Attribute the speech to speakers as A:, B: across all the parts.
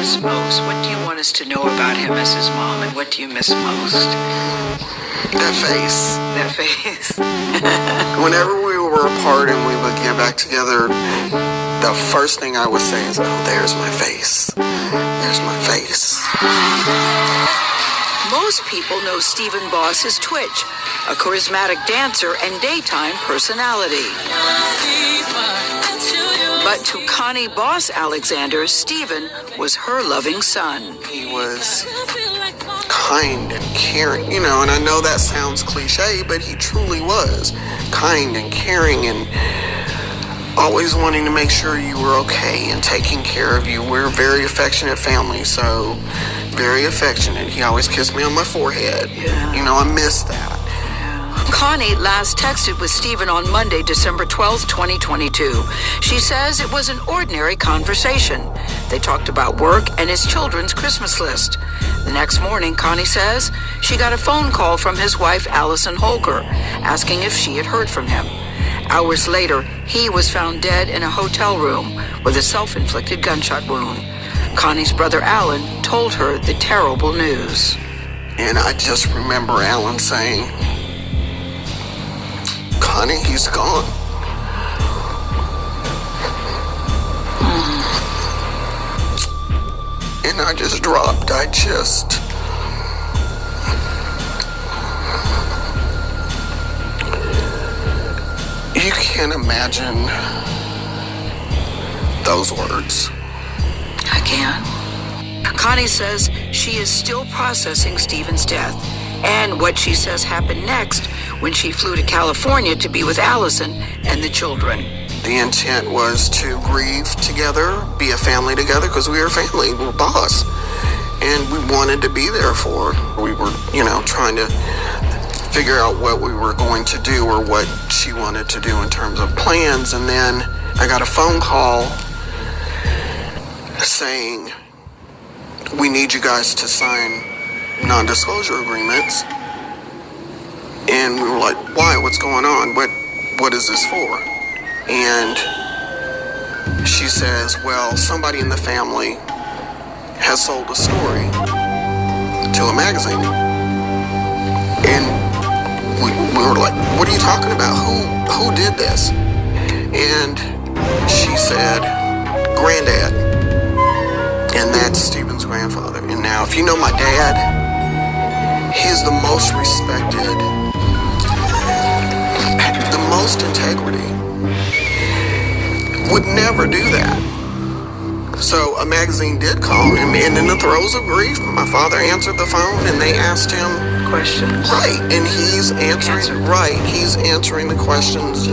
A: miss most? What do you want us to know about him as his mom, and what do you miss most?
B: That face.
A: That face.
B: Whenever we were apart and we would get back together, the first thing I would say is, oh, there's my face. There's my face.
A: Most people know Stephen Boss as Twitch, a charismatic dancer and daytime personality. But to Connie Boss Alexander, Stephen was her loving son.
B: He was kind and caring, and I know that sounds cliche, but he truly was kind and caring and always wanting to make sure you were okay and taking care of you. We're a very affectionate family, so very affectionate. He always kissed me on my forehead.
A: Yeah.
B: I miss that.
A: Connie last texted with Stephen on Monday, December 12th, 2022. She says it was an ordinary conversation. They talked about work and his children's Christmas list. The next morning, Connie says she got a phone call from his wife, Allison Holker, asking if she had heard from him. Hours later, he was found dead in a hotel room with a self-inflicted gunshot wound. Connie's brother, Alan, told her the terrible news.
B: And I just remember Alan saying, Connie, he's gone. And I just dropped. You can't imagine those words.
A: I can. Connie says she is still processing Stephen's death and what she says happened next when she flew to California to be with Allison and the children.
B: The intent was to grieve together, be a family together, because we were family, we were boss. And we wanted to be there for her. We were, trying to figure out what we were going to do or what she wanted to do in terms of plans. And then I got a phone call saying, we need you guys to sign non-disclosure agreements. And we were like, why? What's going on? What is this for? And she says, well, somebody in the family has sold a story to a magazine. And we were like, what are you talking about? Who did this? And she said, Granddad. And that's Stephen's grandfather. And now, if you know my dad, he's the most respected, the most integrity. Would never do that. So a magazine did call him, and in the throes of grief, my father answered the phone, and they asked him
A: questions.
B: Right, and he's answering. Right, he's answering the questions.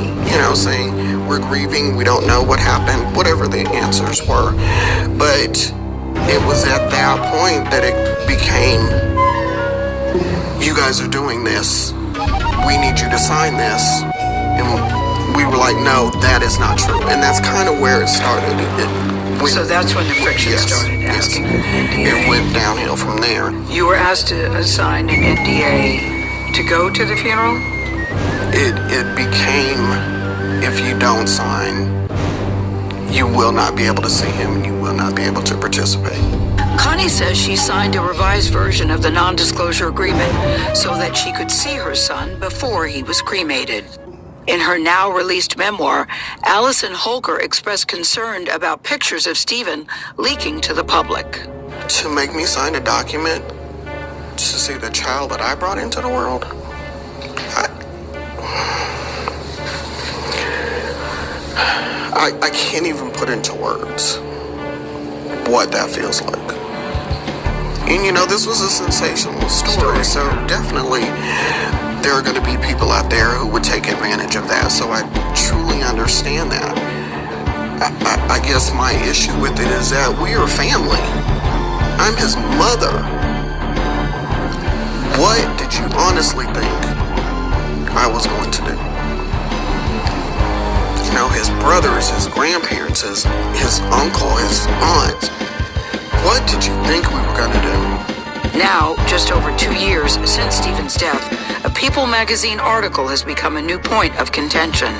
B: Saying we're grieving, we don't know what happened, whatever the answers were. But it was at that point that it became, you guys are doing this. We need you to sign this, and we were like, no, that is not true. And that's kind of where it started.
A: So that's when the friction started, asking for the NDA.
B: It went downhill from there.
A: You were asked to sign an NDA to go to the funeral?
B: It became, if you don't sign, you will not be able to see him and you will not be able to participate.
A: Connie says she signed a revised version of the non-disclosure agreement so that she could see her son before he was cremated. In her now-released memoir, Allison Holker expressed concern about pictures of Stephen leaking to the public.
B: To make me sign a document to see the child that I brought into the world, I can't even put into words what that feels like. And this was a sensational story, so definitely there are going to be people out there who would take advantage of that, so I truly understand that. I guess my issue with it is that we are family. I'm his mother. What did you honestly think I was going to do? His brothers, his grandparents, his uncle, his aunts. What did you think we were going to do?
A: Now, just over 2 years since Stephen's death, a People magazine article has become a new point of contention.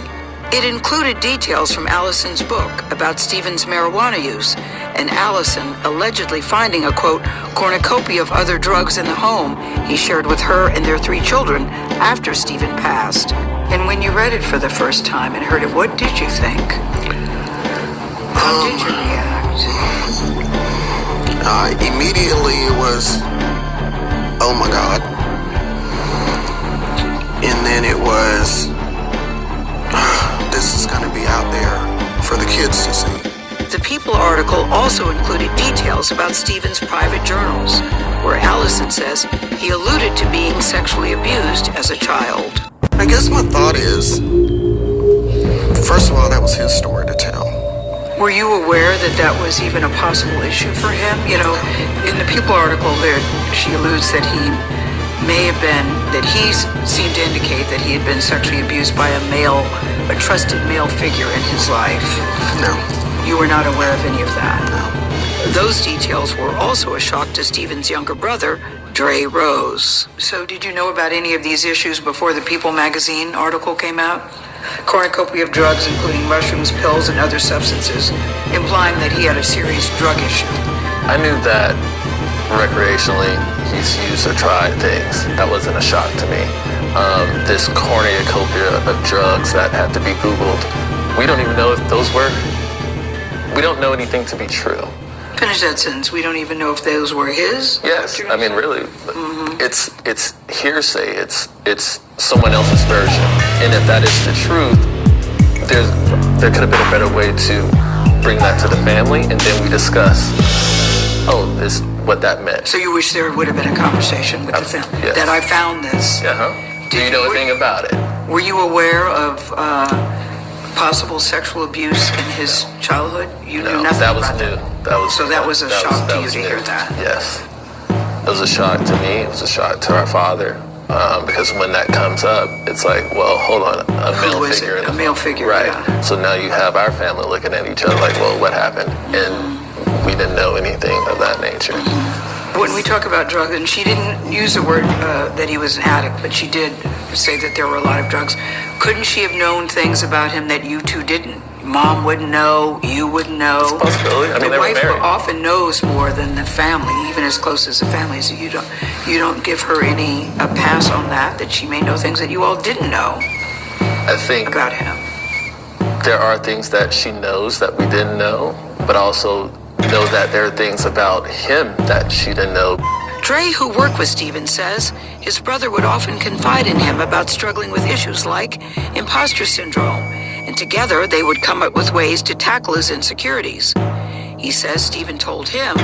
A: It included details from Allison's book about Stephen's marijuana use and Allison allegedly finding a, quote, cornucopia of other drugs in the home he shared with her and their 3 children after Stephen passed. And when you read it for the first time and heard it, what did you think? How did you react?
B: Immediately it was, oh my God. And then it was, this is going to be out there for the kids to see.
A: The People article also included details about Stephen's private journals, where Allison says he alluded to being sexually abused as a child.
B: I guess my thought is, first of all, that was his story to tell.
A: Were you aware that that was even a possible issue for him? You know, in the People article there, she alludes that he seemed to indicate that he had been sexually abused by a trusted male figure in his life.
B: No.
A: You were not aware of any of that?
B: No.
A: Those details were also a shock to Stephen's younger brother, Dre Rose. So did you know about any of these issues before the People magazine article came out? Cornucopia of drugs, including mushrooms, pills, and other substances, implying that he had a serious drug issue.
C: I knew that recreationally he's used or tried things. That wasn't a shock to me. This cornucopia of drugs that had to be Googled, we don't even know if those were, we don't know anything to be true.
A: Finish that sentence. We don't even know if those were his?
C: Yes, I mean, really, it's hearsay. It's someone else's version. And if that is the truth, there could have been a better way to bring that to the family, and then we discuss, what that meant.
A: So you wish there would have been a conversation with the family?
C: Yes.
A: That I found this.
C: Do you know anything about it?
A: Were you aware of possible sexual abuse in his childhood? You knew nothing
C: that was
A: about
C: new.
A: That was a shock to you to hear that.
C: Yes. It was a shock to me. It was a shock to our father. Because when that comes up, it's like, well, hold on, a male figure.
A: A male figure,
C: right.
A: Yeah.
C: So now you have our family looking at each other like, well, what happened? And we didn't know anything of that nature.
A: When we talk about drugs, and she didn't use the word that he was an addict, but she did say that there were a lot of drugs. Couldn't she have known things about him that you two didn't? Mom wouldn't know, you wouldn't know.
C: It's a possibility. I mean,
A: the
C: they were
A: wife
C: married.
A: often knows more than the family, even as close as the family. So you don't give her a pass on that she may know things that you all didn't know.
C: I think
A: about him.
C: There are things that she knows that we didn't know, but also know that there are things about him that she didn't know.
A: Dre, who worked with Stephen, says his brother would often confide in him about struggling with issues like imposter syndrome, and together they would come up with ways to tackle his insecurities. He says Stephen told him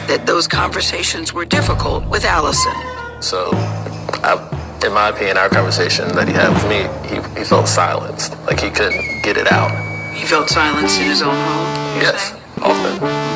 A: that those conversations were difficult with Allison.
C: So, in my opinion, our conversation that he had with me, he felt silenced, like he couldn't get it out.
A: He felt silenced in his own home?
C: Yes, often.